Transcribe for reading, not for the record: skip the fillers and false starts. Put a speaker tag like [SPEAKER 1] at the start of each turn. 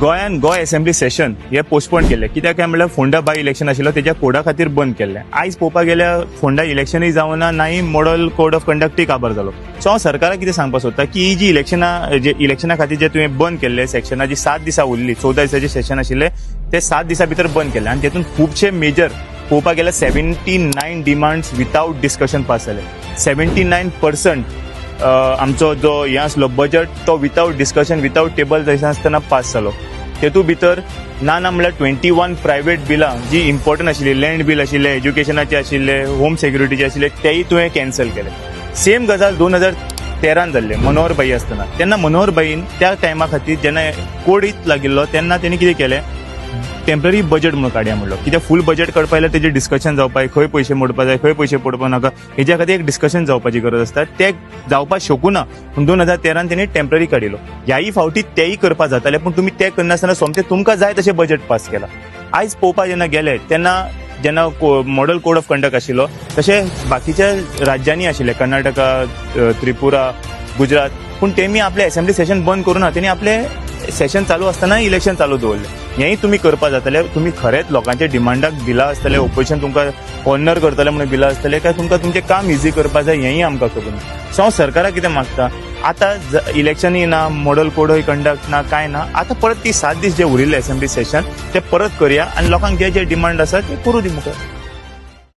[SPEAKER 1] गोंयान गोय assembly session हे पोस्टपोन केले कित्याक काय म्हणल्यार फोंडा बाय इलेक्शन आशिल्लो तेज्या कोडा खातीर बंद केल्ले. आयज पळोवपाक गेल्यार फोंडा इलेक्शनूय जावना नाही मॉडल कोड ऑफ कंडक्टूय काबार जालो. सो हांव सरकाराक कितें सांगपाक सोदता की ही जी इलेक्शना खातीर जे तुवें बंद केल्ले सेक्शना जी 7 दिसां उरली 14 दिसांचे सेशन आशिल्ले ते 7 दिसां भितर बंद केले आनी तेतून खुबशे मेजर पळोवपाक गेल्यार 79 डिमांड्स विथआउट डिस्कशन पास जाले. 79% आमचो जो हे आसलो बजट तो विथआउट डिस्कशन विथआउट टेबल जायना आसतना पास जालो. तेतूंत भितर ना म्हणल्यार 21 प्रायव्हेट बिलां जी इम्पॉर्टंट आशिल्ली, लँड बील आशिल्ले, एज्युकेशनाचे आशिल्ले, होम सेक्युरिटीचे आशिल्ले तेय तुवें कॅन्सल केले. सेम गजाल 2013 जाल्ले मनोहर भाई आसतना. तेन्ना मनोहर भाईन त्या टायमा खातीर जेन्ना कोडीत लागिल्लो तेन्ना तेणी कितें केलें, टेम्पररी बजट म्हणून काडया म्हणलो. कित्याक फूल बजट काडपा जाल्यार तेजें डिस्कशन जावपाक, खंय पयशे मोडपा जाय खंय पयशे पडपा नाका हेज्या खातीर एक डिस्कशन जावपाची गरज आसता. तें जावपाक शकूना पूण 2013 तेणी टेम्पररी काडिल्लो. ह्याय फावटी तेय करपा जातालें पूण तुमी तें करनासतना सोमतें तुमकां जाय तशें बजट पास केलां. आयज पळोवपाक जेन्ना गेले तेन्ना जेन्ना मॉडल कोड ऑफ कंडक्ट आशिल्लो तशें बाकीच्या राज्यांनी आशिल्ले, कर्नाटका, त्रिपुरा, गुजरात, पूण तेमी आपलें असेंब्ली सेशन बंद करूना. तेणी आपलें सेशन चालू आसतना इलेक्शन चालू दवरलें. हेंय तुमी करपा जाताले. तुमी खरेंच लोकांच्या डिमांडाक बिलां आसतले, ऑपोजिशन तुमकां कॉर्नर करतले म्हणून बिलां आसतले काय तुमकां तुमचें काम इझी करपा जाय हेंय आमकां खबर ना. सो हांव सरकाराक कितें मागता, आतां इलेक्शनय ना, मॉडल कोडूय कंडक्ट ना, काय ना, आतां परत ती 7 दीस जे उरिल्ले असेंब्ली सेशन ते परत करया आनी लोकांक जे जे डिमांड आसा ते करूं दी मुखार.